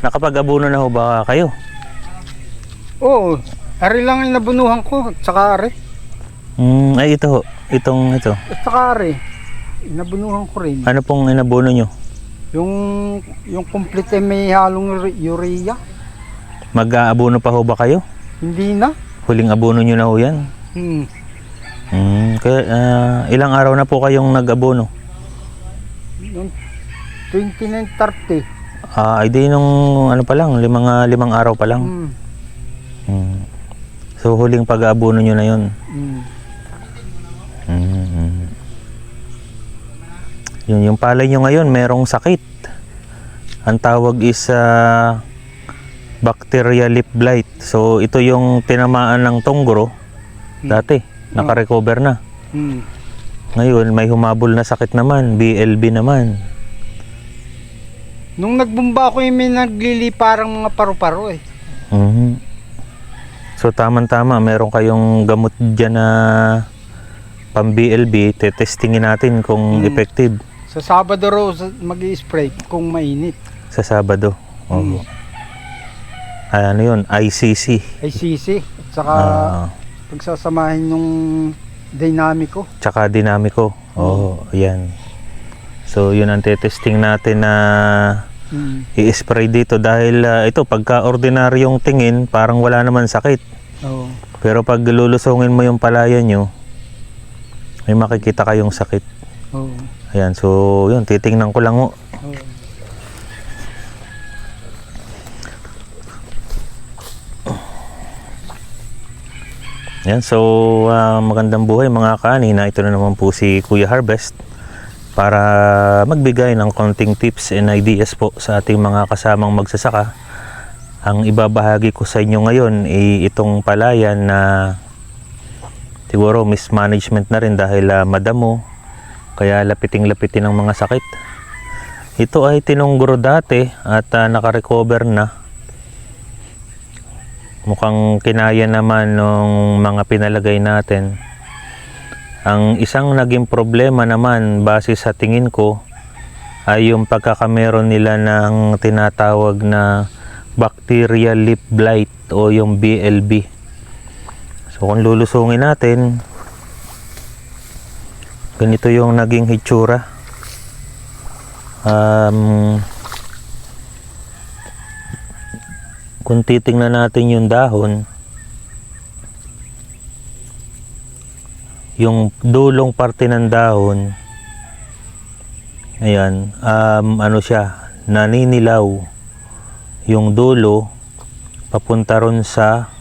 Nakapag-abono na ho ba kayo? Oo, ari lang yung nabunuhan ko, at saka ari. Ay ito ho, ito. At saka ari, nabunuhan ko rin. Ano pong inabono nyo? Yung complete may halong urea. Mag-aabono pa ho ba kayo? Hindi na. Huling abono nyo na ho yan? Kaya, ilang araw na po kayong nag-abono? Yung 29-30. Ay di nung ano pa lang, limang araw pa lang. So huling pag-aabono nyo na yun. Yung palay nyo ngayon merong sakit. Ang tawag is bacteria leaf blight. So ito yung tinamaan ng tunggro dati, naka-recover na. Ngayon may humabol na sakit naman, BLB naman. Nung nagbumba ako yung may nagliliparang mga paru-paro eh. So tama-tama, meron kayong gamot dyan na pang BLB, testingin natin kung effective. Sa Sabado raw mag-i-spray kung mainit. Sa Sabado. Ano yun? ICC. ICC. At saka pagsasamahin yung Dynamico. Tsaka Dynamico. Yan. So yun ang testing natin na i-spray dito dahil ito pagka ordinaryong tingin parang wala naman sakit. Pero pag lulusungin mo yung palaya nyo, may makikita kayong sakit. Ayan, so yun, titingnan ko lang ho. Yan, so magandang buhay mga kanina. Ito na naman po si Kuya Harvest para magbigay ng konting tips and ideas po sa ating mga kasamang magsasaka. Ang ibabahagi ko sa inyo ngayon ay itong palayan na siguro mismanagement na rin dahil madamo, kaya lapiting-lapitin ng mga sakit. Ito ay tinunggro dati at naka-recover na. Mukhang kinaya naman ng mga pinalagay natin. Ang isang naging problema naman base sa tingin ko ay yung pagkakameron nila ng tinatawag na bacterial leaf blight o yung BLB. So kung lulusungin natin, ganito yung naging hitsura. Kung titingnan natin yung dahon, yung dulong parte ng dahon, ayan, ano siya, naninilaw yung dulo papunta ron sa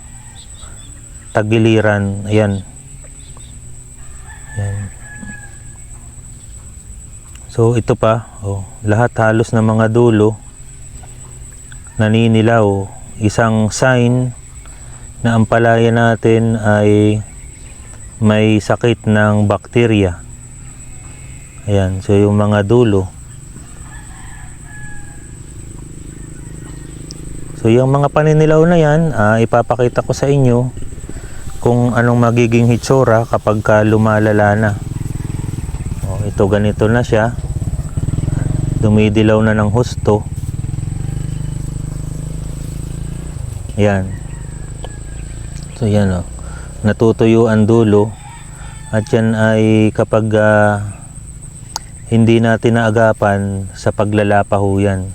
tagiliran. Ayan. So ito pa, lahat halos ng mga dulo naninilaw, isang sign na ang palaya natin ay may sakit ng bakterya. Ayan, so yung mga dulo. So yung mga paninilaw na yan, ipapakita ko sa inyo kung anong magiging hitsura kapag lumalala na. Ito ganito na siya. Dumidilaw na ng husto. Yan. So yan natutuyo ang dulo. At yan ay kapag hindi natin naagapan sa paglalapa ho yan.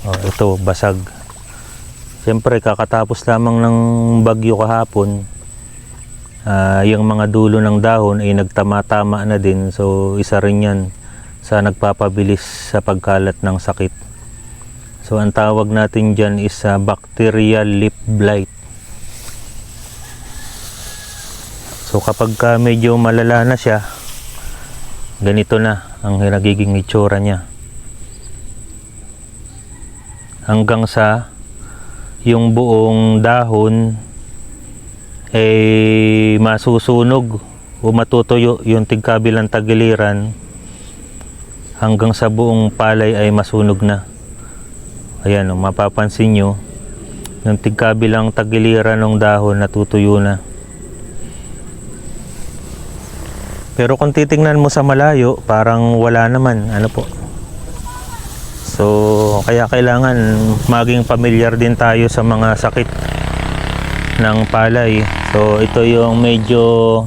Ito basag. Siyempre kakatapos lamang ng bagyo kahapon. Yung mga dulo ng dahon ay nagtama-tama na din, so isa rin yan sa nagpapabilis sa pagkalat ng sakit. So ang tawag natin dyan is bacterial leaf blight. So kapag medyo malala na siya, ganito na ang nagiging itsura niya, hanggang sa yung buong dahon ay masusunog o matutuyo yung tigkabilang tagiliran hanggang sa buong palay ay masunog na. Ayan, mapapansin nyo yung tigkabilang tagiliran ng dahon natutuyo na. Pero kung titingnan mo sa malayo, parang wala naman. Ano po? So kaya kailangan maging familiar din tayo sa mga sakit ng palay. So ito yung medyo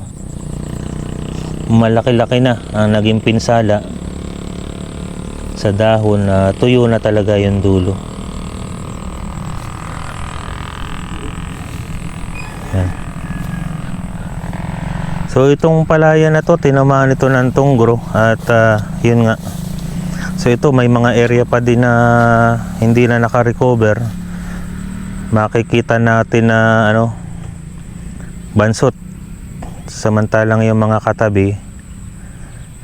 malaki-laki na ang naging pinsala sa dahon, na tuyo na talaga yung dulo. Yan. So itong palaya na to, tinamaan ito ng tunggro at yun nga. So ito may mga area pa din na hindi na naka-recover. Makikita natin na bansot. Samantalang yung mga katabi,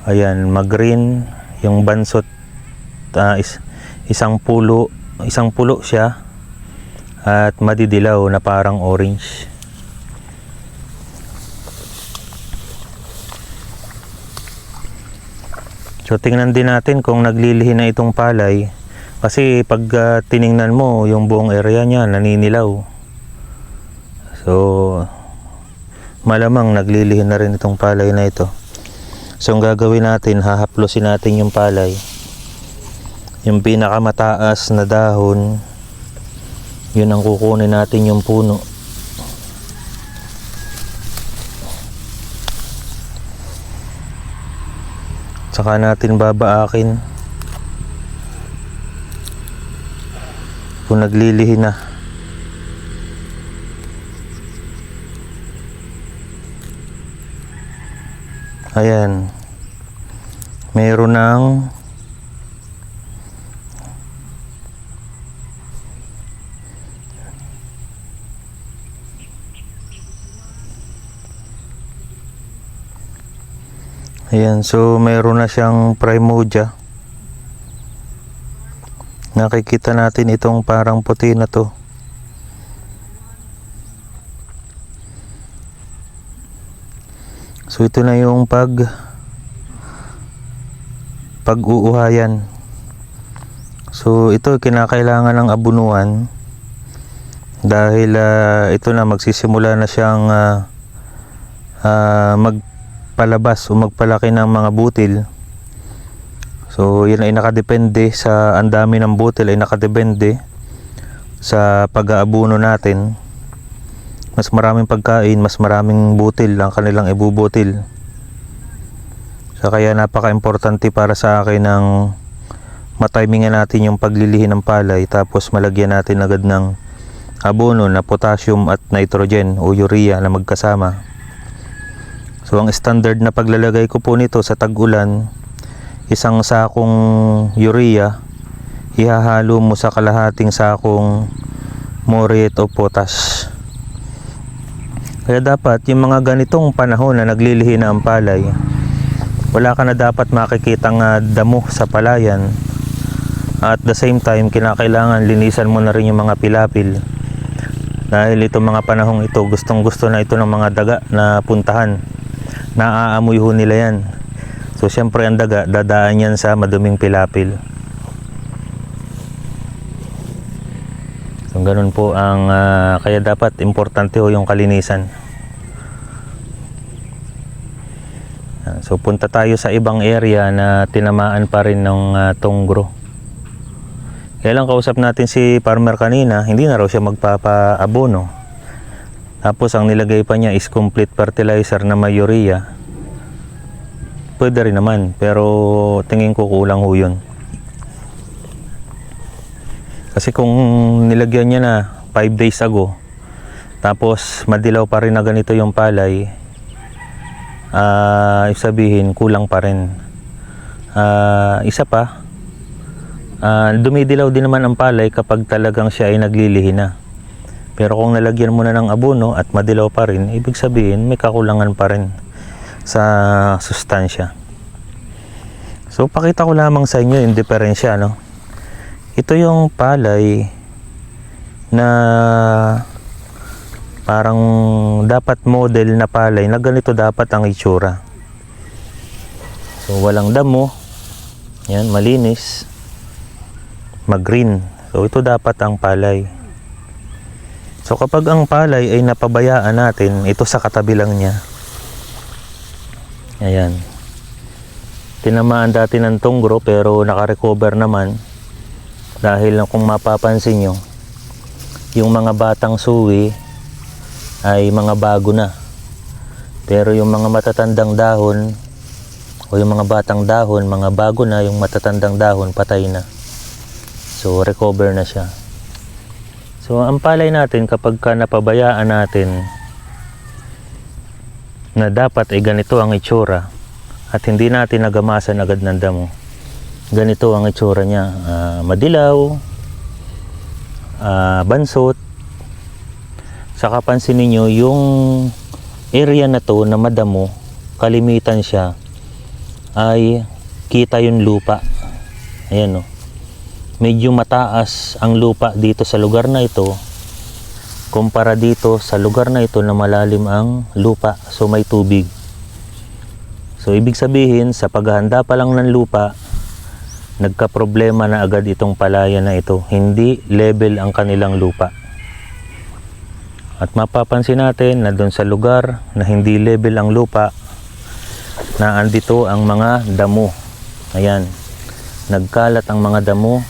ayan, mag-green yung bansot, isang pulo siya at madidilaw na parang orange. So tingnan din natin kung naglilihi na itong palay, kasi pag tiningnan mo yung buong area niya naninilaw. So malamang naglilihi na rin itong palay na ito. So ang gagawin natin, hahaplosin natin yung palay, yung pinakamataas na dahon, yun ang kukunin natin, yung puno. Saka natin babaakin kung naglilihi na. Ayan, meron ng ayan, so meron na siyang Primordia. Nakikita natin itong parang puti na to. So ito na yung pag-uuhayan. So ito kinakailangan ng abunuan dahil ito na magsisimula na siyang magpalabas o magpalaki ng mga butil. So yun ay nakadepende sa ang dami ng butil, ay nakadepende sa pag-aabuno natin. Mas maraming pagkain, mas maraming butil ang kanilang ibubutil. So kaya napaka-importante para sa akin ng matimingan natin yung paglilihi ng palay, tapos malagyan natin agad ng abono na potassium at nitrogen o urea na magkasama. So ang standard na paglalagay ko po nito sa tag-ulan, isang sakong urea, ihahalo mo sa kalahating sakong muriate o potash. Kaya dapat yung mga ganitong panahon na naglilihi na ang palay, wala ka na dapat makikitang damo sa palayan. At the same time, kinakailangan linisan mo na rin yung mga pilapil. Dahil itong mga panahong ito, gustong gusto na ito ng mga daga na puntahan. Naaamoy ho nila yan. So syempre ang daga, dadaan yan sa maduming pilapil. So ganun po ang kaya dapat importante ho yung kalinisan. So punta tayo sa ibang area na tinamaan pa rin ng tunggro. Kaya lang kausap natin si farmer kanina, hindi na raw siya magpapaabono. Tapos ang nilagay pa niya is complete fertilizer na may urea. Pwede rin naman, pero tingin ko kulang ho yun. Kasi kung nilagyan niya na 5 days ago, tapos madilaw pa rin na ganito yung palay, sabihin kulang pa rin. Isa pa, dumidilaw din naman ang palay kapag talagang siya ay naglilihi na. Pero kung nalagyan mo na ng abono at madilaw pa rin, ibig sabihin may kakulangan pa rin sa sustansya. So pakita ko lamang sa inyo yung diferensya, no? Ito yung palay na parang dapat model na palay na ganito dapat ang itsura. So walang damo, yan, malinis, mag-green. So ito dapat ang palay. So kapag ang palay ay napabayaan natin, ito sa katabi lang niya, ayan, tinamaan dati ng tunggro pero naka-recover naman. Dahil kung mapapansin nyo, yung mga batang suwi ay mga bago na. Pero yung mga matatandang dahon o yung mga batang dahon, mga bago na, yung matatandang dahon patay na. So recover na siya. So ang palay natin kapag ka napabayaan natin na dapat ay ganito ang itsura at hindi natin nagamasan agad ng damo, ganito ang itsura niya. Madilaw, bansot. Saka pansinin nyo yung area na to na madamo, kalimitan siya ay kita yung lupa. Ayan o, medyo mataas ang lupa dito sa lugar na ito kumpara dito sa lugar na ito na malalim ang lupa, so may tubig. So ibig sabihin, sa paghahanda pa lang ng lupa, nagka-problema na agad itong palaya na ito. Hindi level ang kanilang lupa. At mapapansin natin na doon sa lugar na hindi level ang lupa, na andito ang mga damo. Ayan, nagkalat ang mga damo.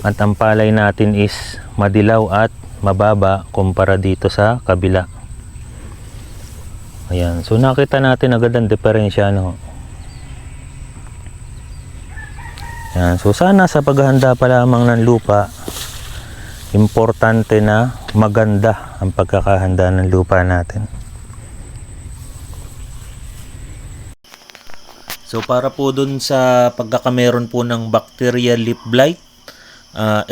At ang palay natin is madilaw at mababa kumpara dito sa kabila. Ayan, so nakita natin agad ang diferensya, no? Ayan, so sana sa paghahanda pa lamang ng lupa, importante na maganda ang pagkakahanda ng lupa natin. So para po dun sa pagkakameron po ng bacterial leaf blight,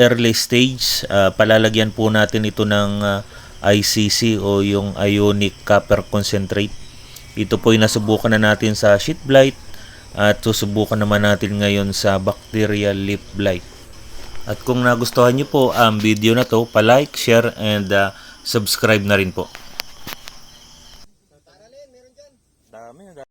early stage, palalagyan po natin ito ng ICC o yung ionic copper concentrate. Ito po ay nasubukan na natin sa sheet blight at susubukan naman natin ngayon sa bacterial leaf blight. At kung nagustuhan nyo po ang video na to, pa-like, share and subscribe na rin po.